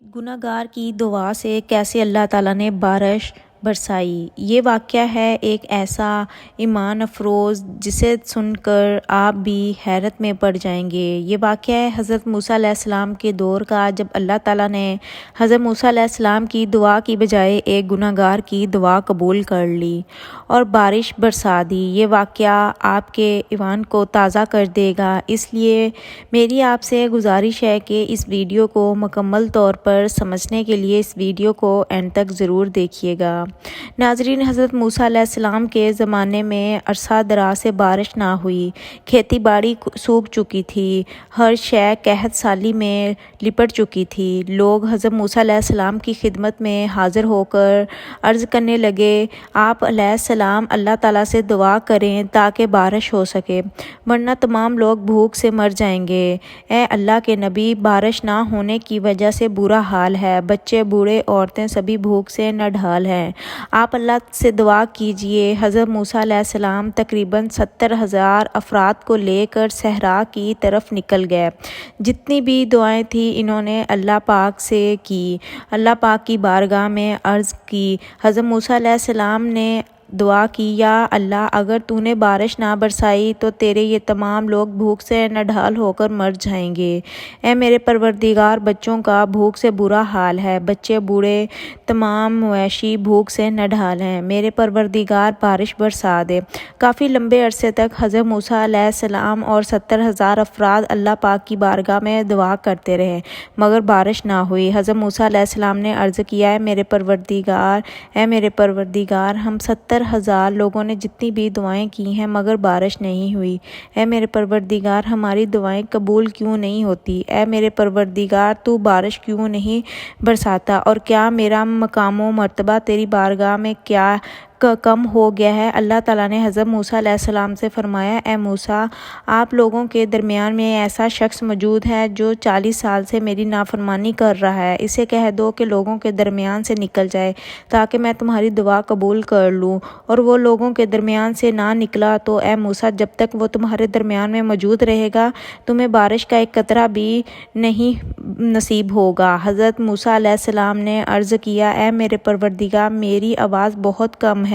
ایک گناہ گار کی دعا سے کیسے اللہ تعالیٰ نے بارش برسائی۔ یہ واقعہ ہے ایک ایسا ایمان افروز جسے سن کر آپ بھی حیرت میں پڑ جائیں گے۔ یہ واقعہ ہے حضرت موسیٰ علیہ السلام کے دور کا، جب اللہ تعالیٰ نے حضرت موسیٰ علیہ السلام کی دعا کی بجائے ایک گناہ گار کی دعا قبول کر لی اور بارش برسا دی۔ یہ واقعہ آپ کے ایمان کو تازہ کر دے گا، اس لیے میری آپ سے گزارش ہے کہ اس ویڈیو کو مکمل طور پر سمجھنے کے لیے اس ویڈیو کو اینڈ تک ضرور دیکھیے گا۔ ناظرین، حضرت موسیٰ علیہ السلام کے زمانے میں عرصہ دراز سے بارش نہ ہوئی، کھیتی باڑی سوکھ چکی تھی، ہر شے قحط سالی میں لپٹ چکی تھی۔ لوگ حضرت موسیٰ علیہ السلام کی خدمت میں حاضر ہو کر عرض کرنے لگے، آپ علیہ السلام اللہ تعالیٰ سے دعا کریں تاکہ بارش ہو سکے، ورنہ تمام لوگ بھوک سے مر جائیں گے۔ اے اللہ کے نبی، بارش نہ ہونے کی وجہ سے برا حال ہے، بچے بوڑھے عورتیں سبھی بھوک سے نڈھال ہیں، آپ اللہ سے دعا کیجئے۔ حضرت موسیٰ علیہ السلام تقریباً 70,000 افراد کو لے کر صحرا کی طرف نکل گئے۔ جتنی بھی دعائیں تھیں انہوں نے اللہ پاک سے کی، اللہ پاک کی بارگاہ میں عرض کی۔ حضرت موسیٰ علیہ السلام نے دعا کی، یا اللہ، اگر تو نے بارش نہ برسائی تو تیرے یہ تمام لوگ بھوک سے نڈھال ہو کر مر جائیں گے۔ اے میرے پروردگار، بچوں کا بھوک سے برا حال ہے، بچے بوڑھے تمام مویشی بھوک سے نڈھال ہیں، میرے پروردگار بارش برسا دے۔ کافی لمبے عرصے تک حضرت موسیٰ علیہ السلام اور 70,000 افراد اللہ پاک کی بارگاہ میں دعا کرتے رہے، مگر بارش نہ ہوئی۔ حضرت موسیٰ علیہ السلام نے عرض کیا، اے میرے پروردگار، ہم 70,000 لوگوں نے جتنی بھی دعائیں کی ہیں مگر بارش نہیں ہوئی۔ اے میرے پروردگار، ہماری دعائیں قبول کیوں نہیں ہوتی؟ اے میرے پروردگار، تو بارش کیوں نہیں برساتا؟ اور کیا میرا مقام و مرتبہ تیری بارگاہ میں کیا کم ہو گیا ہے؟ اللہ تعالیٰ نے حضرت موسیٰ علیہ السلام سے فرمایا، اے موسیٰ، آپ لوگوں کے درمیان میں ایسا شخص موجود ہے جو 40 سال سے میری نافرمانی کر رہا ہے، اسے کہہ دو کہ لوگوں کے درمیان سے نکل جائے تاکہ میں تمہاری دعا قبول کر لوں۔ اور وہ لوگوں کے درمیان سے نہ نکلا تو اے موسیٰ، جب تک وہ تمہارے درمیان میں موجود رہے گا تمہیں بارش کا ایک قطرہ بھی نہیں نصیب ہوگا۔ حضرت موسیٰ علیہ السلام نے عرض کیا، اے میرے پروردگار، میری آواز بہت کم ہے،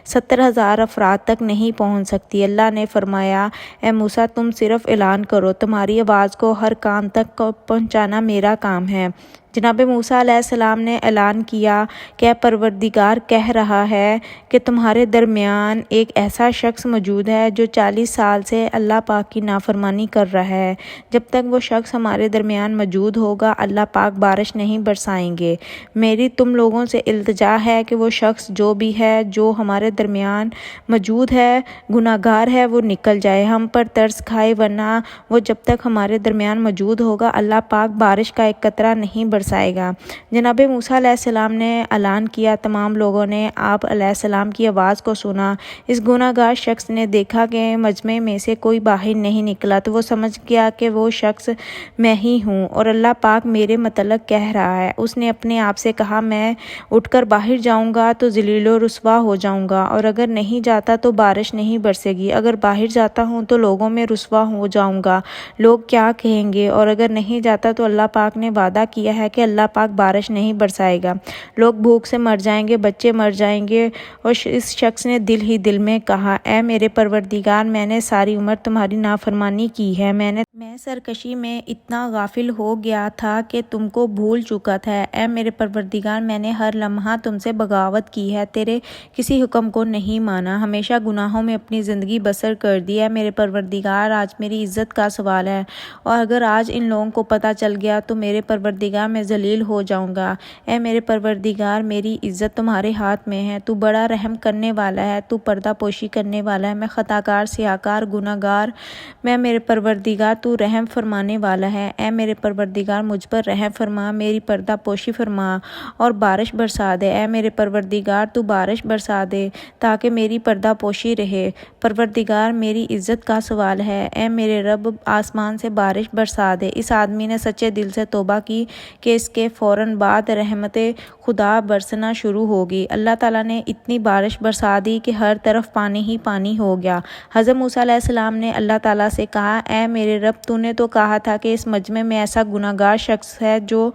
70,000 افراد تک نہیں پہنچ سکتی۔ اللہ نے فرمایا، اے موسیٰ، تم صرف اعلان کرو، تمہاری آواز کو ہر کان تک پہنچانا میرا کام ہے۔ جناب موسیٰ علیہ السلام نے اعلان کیا کہ پروردگار کہہ رہا ہے کہ تمہارے درمیان ایک ایسا شخص موجود ہے جو 40 سال سے اللہ پاک کی نافرمانی کر رہا ہے، جب تک وہ شخص ہمارے درمیان موجود ہوگا اللہ پاک بارش نہیں برسائیں گے۔ میری تم لوگوں سے التجا ہے کہ وہ شخص جو بھی ہے جو ہمارے درمیان موجود ہے، گناہ گار ہے، وہ نکل جائے، ہم پر ترس کھائے، ورنہ وہ جب تک ہمارے درمیان موجود ہوگا اللہ پاک بارش کا ایک قطرہ نہیں برسائے گا۔ جناب موسیٰ علیہ السلام نے اعلان کیا، تمام لوگوں نے آپ علیہ السلام کی آواز کو سنا۔ اس گناہ گار شخص نے دیکھا کہ مجمع میں سے کوئی باہر نہیں نکلا تو وہ سمجھ گیا کہ وہ شخص میں ہی ہوں اور اللہ پاک میرے متعلق کہہ رہا ہے۔ اس نے اپنے آپ سے کہا، میں اٹھ کر باہر جاؤں گا تو ذلیل و رسوا ہو جاؤں گا، اور اگر نہیں جاتا تو بارش نہیں برسے گی، اگر باہر جاتا ہوں تو لوگوں میں رسوا ہو جاؤں گا، لوگ کیا کہیں گے، اور اگر نہیں جاتا تو اللہ پاک نے وعدہ کیا ہے کہ اللہ پاک بارش نہیں برسائے گا، لوگ بھوک سے مر جائیں گے، بچے مر جائیں گے۔ اور اس شخص نے دل ہی دل میں کہا، اے میرے پروردگار، میں نے ساری عمر تمہاری نافرمانی کی ہے، میں سرکشی میں اتنا غافل ہو گیا تھا کہ تم کو بھول چکا تھا۔ اے میرے پروردگار، میں نے ہر لمحہ تم سے بغاوت کی ہے، تیرے کسی حکم کو نہیں مانا، ہمیشہ گناہوں میں اپنی زندگی بسر کر دی۔ اے میرے پروردگار، آج میری عزت کا سوال ہے، اور اگر آج ان لوگوں کو پتہ چل گیا تو میرے پروردگار میں ذلیل ہو جاؤں گا۔ اے میرے پروردگار، میری عزت تمہارے ہاتھ میں ہے، تو بڑا رحم کرنے والا ہے، تو پردہ پوشی کرنے والا ہے، میں خطا کار، سیاہ کار، گناہ گار، میں میرے پروردگار تو رحم فرمانے والا ہے۔ اے میرے پروردگار، مجھ پر رحم فرما، میری پردہ پوشی فرما اور بارش برسا دے۔ اے میرے پروردگار، تو بارش برسا دے تاکہ میری پردہ پوشی رہے۔ پروردگار، میری عزت کا سوال ہے، اے میرے رب، آسمان سے بارش برسا دے۔ اس آدمی نے سچے دل سے توبہ کی کہ اس کے فوراً بعد رحمت خدا برسنا شروع ہوگی۔ اللہ تعالیٰ نے اتنی بارش برسا دی کہ ہر طرف پانی ہی پانی ہو گیا۔ حضرت موسیٰ علیہ السلام نے اللہ تعالیٰ سے کہا، اے میرے رب، تو نے تو کہا تھا کہ اس مجمع میں ایسا گناہ گار شخص ہے جو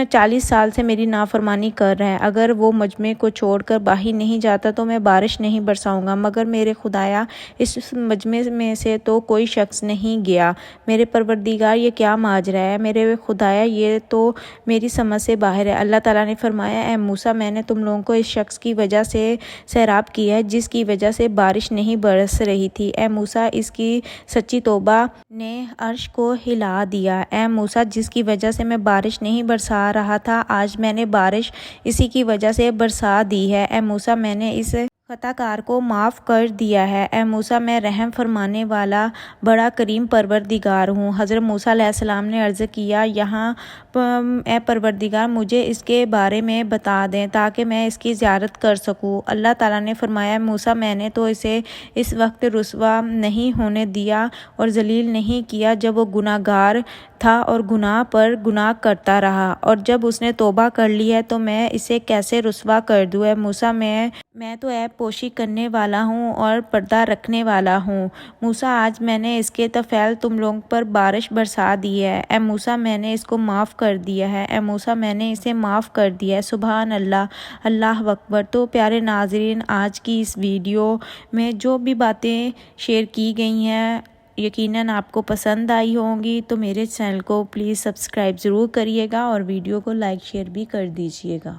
40 سال سے میری نافرمانی کر رہا ہے۔ اگر وہ مجمع کو چھوڑ کر باہر نہیں جاتا تو میں بارش نہیں برساؤں گا، مگر میرے خدایا اس مجمع میں سے تو کوئی شخص نہیں گیا۔ میرے پروردگار، یہ کیا ماجرا ہے؟ میرے خدایا، یہ تو میری سمجھ سے باہر ہے۔ اللہ تعالیٰ نے فرمایا، اے موسیٰ، میں نے تم لوگوں کو اس شخص کی وجہ سے سیراب کیا ہے جس کی وجہ سے بارش نہیں برس رہی تھی۔ اے موسیٰ، اس کی سچی توبہ نے عرش کو ہلا دیا۔ اے موسیٰ، جس کی وجہ سے میں بارش نہیں برسا رہا تھا، آج میں نے بارش اسی کی وجہ سے برسا دی ہے۔ اے موسیٰ، میں نے اس خطا کار کو معاف کر دیا ہے۔ اے موسیٰ، میں رحم فرمانے والا بڑا کریم پروردگار ہوں۔ حضرت موسیٰ علیہ السلام نے عرض کیا، یہاں اے پروردگار، مجھے اس کے بارے میں بتا دیں تاکہ میں اس کی زیارت کر سکوں۔ اللہ تعالیٰ نے فرمایا، موسیٰ، میں نے تو اسے اس وقت رسوا نہیں ہونے دیا اور ذلیل نہیں کیا جب وہ گناہ گار تھا اور گناہ پر گناہ کرتا رہا، اور جب اس نے توبہ کر لی ہے تو میں اسے کیسے رسوا کر دوں؟ اے موسیٰ، میں تو عیب پوشی کرنے والا ہوں اور پردہ رکھنے والا ہوں۔ موسیٰ، آج میں نے اس کے طفیل تم لوگوں پر بارش برسا دی ہے۔ اے موسیٰ، میں نے اس کو معاف کر دیا ہے۔ اے موسیٰ، میں نے اسے معاف کر دیا ہے۔ سبحان اللہ، اللہ اکبر۔ تو پیارے ناظرین، آج کی اس ویڈیو میں جو بھی باتیں شیئر کی گئی ہیں یقیناً آپ کو پسند آئی ہوں گی، تو میرے چینل کو پلیز سبسکرائب ضرور کریے گا اور ویڈیو کو لائک شیئر بھی کر دیجیے گا۔